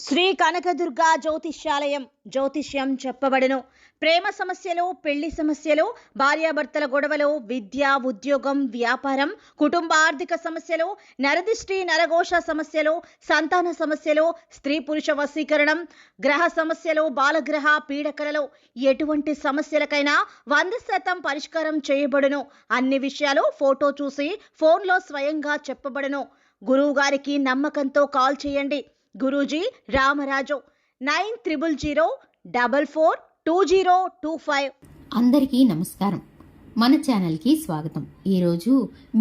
శ్రీ కనకదుర్గా జ్యోతిష్యాలయం జ్యోతిష్యం చెప్పబడును. ప్రేమ సమస్యలు, పెళ్లి సమస్యలు, భార్యాభర్తల గొడవలు, విద్య, ఉద్యోగం, వ్యాపారం, కుటుంబ ఆర్థిక సమస్యలు, నరదిష్టి, నరఘోష సమస్యలు, సంతాన సమస్యలు, స్త్రీ పురుష వశీకరణం, గ్రహ సమస్యలు, బాలగ్రహ పీడకలలో ఎటువంటి సమస్యలకైనా 100% పరిష్కారం చేయబడును. అన్ని విషయాలు ఫోటో చూసి ఫోన్లో స్వయంగా చెప్పబడును. గురువు గారికి నమ్మకంతో కాల్ చేయండి. గురూజీ రామరాజు 9300442025. అందరికీ నమస్కారం. మన ఛానల్కి స్వాగతం. ఈరోజు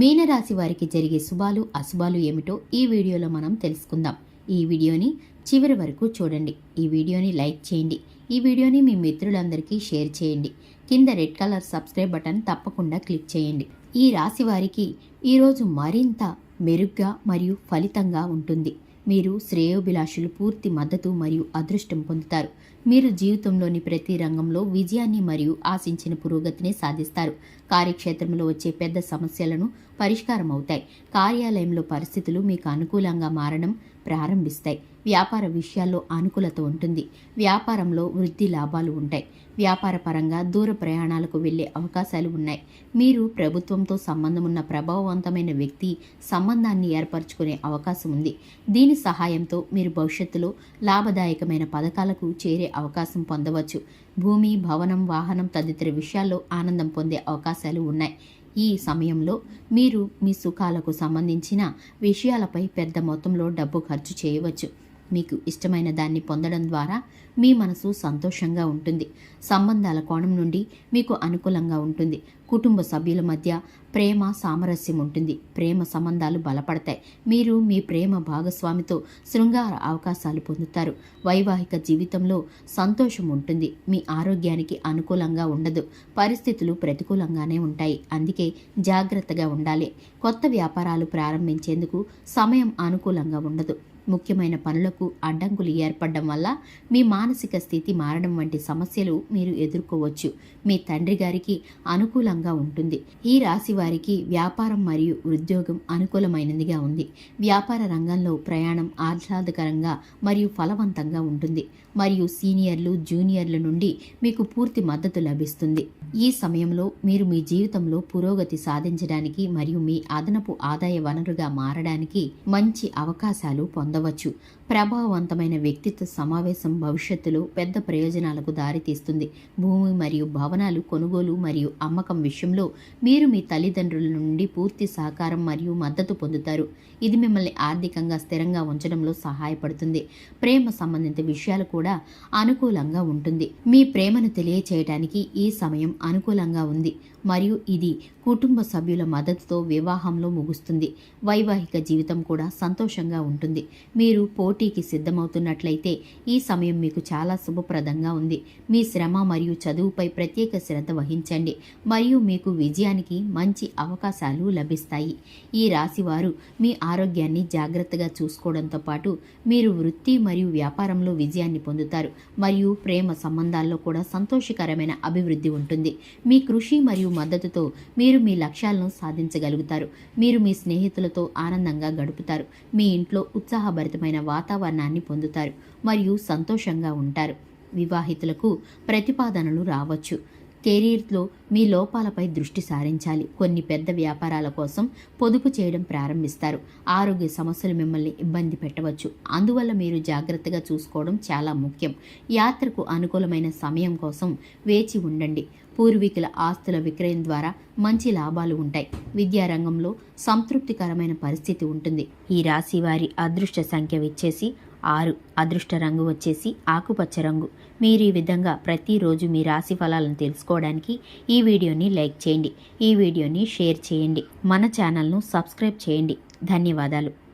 మీనరాశి వారికి జరిగే శుభాలు అశుభాలు ఏమిటో ఈ వీడియోలో మనం తెలుసుకుందాం. ఈ వీడియోని చివరి వరకు చూడండి. ఈ వీడియోని లైక్ చేయండి. ఈ వీడియోని మీ మిత్రులందరికీ షేర్ చేయండి. కింద రెడ్ కలర్ సబ్స్క్రైబ్ బటన్ తప్పకుండా క్లిక్ చేయండి. ఈ రాశి వారికి ఈరోజు మరింత మెరుగ్గా మరియు ఫలితంగా ఉంటుంది. మీరు శ్రేయోభిలాషులు పూర్తి మద్దతు మరియు అదృష్టం పొందుతారు. మీరు జీవితంలోని ప్రతి రంగంలో విజయాన్ని మరియు ఆశించిన పురోగతిని సాధిస్తారు. కార్యక్షేత్రంలో వచ్చే పెద్ద సమస్యలను పరిష్కారం అవుతాయి. కార్యాలయంలో పరిస్థితులు మీకు అనుకూలంగా మారడం ప్రారంభిస్తాయి. వ్యాపార విషయాల్లో అనుకూలత ఉంటుంది. వ్యాపారంలో వృద్ధి లాభాలు ఉంటాయి. వ్యాపార పరంగా దూర ప్రయాణాలకు వెళ్లే అవకాశాలు ఉన్నాయి. మీరు ప్రభుత్వంతో సంబంధం ఉన్న ప్రభావవంతమైన వ్యక్తి సంబంధాన్ని ఏర్పరచుకునే అవకాశం ఉంది. దీని సహాయంతో మీరు భవిష్యత్తులో లాభదాయకమైన పథకాలకు చేరే అవకాశం పొందవచ్చు. భూమి, భవనం, వాహనం తదితర విషయాల్లో ఆనందం పొందే అవకాశాలు ఉన్నాయి. ఈ సమయంలో మీరు మీ సుఖాలకు సంబంధించిన విషయాలపై పెద్ద మొత్తంలో డబ్బు ఖర్చు చేయవచ్చు. మీకు ఇష్టమైన దాన్ని పొందడం ద్వారా మీ మనసు సంతోషంగా ఉంటుంది. సంబంధాల కోణం నుండి మీకు అనుకూలంగా ఉంటుంది. కుటుంబ సభ్యుల మధ్య ప్రేమ సామరస్యం ఉంటుంది. ప్రేమ సంబంధాలు బలపడతాయి. మీరు మీ ప్రేమ భాగస్వామితో శృంగార అవకాశాలు పొందుతారు. వైవాహిక జీవితంలో సంతోషం ఉంటుంది. మీ ఆరోగ్యానికి అనుకూలంగా ఉండదు. పరిస్థితులు ప్రతికూలంగానే ఉంటాయి. అందుకే జాగ్రత్తగా ఉండాలి. కొత్త వ్యాపారాలు ప్రారంభించేందుకు సమయం అనుకూలంగా ఉండదు. ముఖ్యమైన పనులకు అడ్డంకులు ఏర్పడడం వల్ల మీ మానసిక స్థితి మారడం వంటి సమస్యలు మీరు ఎదుర్కోవచ్చు. మీ తండ్రి గారికి అనుకూలంగా ఉంటుంది. ఈ రాశి వారికి వ్యాపారం మరియు ఉద్యోగం అనుకూలమైనదిగా ఉంది. వ్యాపార రంగంలో ప్రయాణం ఆహ్లాదకరంగా మరియు ఫలవంతంగా ఉంటుంది మరియు సీనియర్లు, జూనియర్ల నుండి మీకు పూర్తి మద్దతు లభిస్తుంది. ఈ సమయంలో మీరు మీ జీవితంలో పురోగతి సాధించడానికి మరియు మీ అదనపు ఆదాయ వనరుగా మారడానికి మంచి అవకాశాలు పొందవచ్చు. ప్రభావవంతమైన వ్యక్తిత్వ సమావేశం భవిష్యత్తులో పెద్ద ప్రయోజనాలకు దారితీస్తుంది. భూమి మరియు భవనాలు కొనుగోలు మరియు అమ్మకం విషయంలో మీరు మీ తల్లిదండ్రుల నుండి పూర్తి సహకారం మరియు మద్దతు పొందుతారు. ఇది మిమ్మల్ని ఆర్థికంగా స్థిరంగా ఉంచడంలో సహాయపడుతుంది. ప్రేమ సంబంధిత విషయాలు కూడా అనుకూలంగా ఉంటుంది. మీ ప్రేమను తెలియచేయడానికి ఈ సమయం అనుకూలంగా ఉంది మరియు ఇది కుటుంబ సభ్యుల మద్దతుతో వివాహంలో ముగుస్తుంది. వైవాహిక జీవితం కూడా సంతోషంగా ఉంటుంది. మీరు పోటీకి సిద్ధమవుతున్నట్లయితే ఈ సమయం మీకు చాలా శుభప్రదంగా ఉంది. మీ శ్రమ మరియు చదువుపై ప్రత్యేక శ్రద్ధ వహించండి మరియు మీకు విజయానికి మంచి అవకాశాలు లభిస్తాయి. ఈ రాశి వారు మీ ఆరోగ్యాన్ని జాగ్రత్తగా చూసుకోవడంతో పాటు మీరు వృత్తి మరియు వ్యాపారంలో విజయాన్ని పొందుతారు మరియు ప్రేమ సంబంధాల్లో కూడా సంతోషకరమైన అభివృద్ధి ఉంటుంది. మీ కృషి మరియు మద్దతుతో మీరు మీ లక్ష్యాలను సాధించగలుగుతారు. మీరు మీ స్నేహితులతో ఆనందంగా గడుపుతారు. మీ ఇంట్లో ఉత్సాహభరితమైన వాతావరణాన్ని పొందుతారు మరియు సంతోషంగా ఉంటారు. వివాహితులకు ప్రతిపాదనలు రావచ్చు. కెరీర్లో మీ లోపాలపై దృష్టి సారించాలి. కొన్ని పెద్ద వ్యాపారాల కోసం పొదుపు చేయడం ప్రారంభిస్తారు. ఆరోగ్య సమస్యలు మిమ్మల్ని ఇబ్బంది పెట్టవచ్చు. అందువల్ల మీరు జాగ్రత్తగా చూసుకోవడం చాలా ముఖ్యం. యాత్రకు అనుకూలమైన సమయం కోసం వేచి ఉండండి. పూర్వీకుల ఆస్తుల విక్రయం ద్వారా మంచి లాభాలు ఉంటాయి. విద్యారంగంలో సంతృప్తికరమైన పరిస్థితి ఉంటుంది. ఈ రాశి వారి అదృష్ట సంఖ్య వచ్చేసి 6. అదృష్ట రంగు వచ్చేసి ఆకుపచ్చ రంగు. మీరు ఈ విధంగా ప్రతిరోజు మీ రాశి ఫలాలను తెలుసుకోవడానికి ఈ వీడియోని లైక్ చేయండి. ఈ వీడియోని షేర్ చేయండి. మన ఛానల్ను సబ్స్క్రైబ్ చేయండి. ధన్యవాదాలు.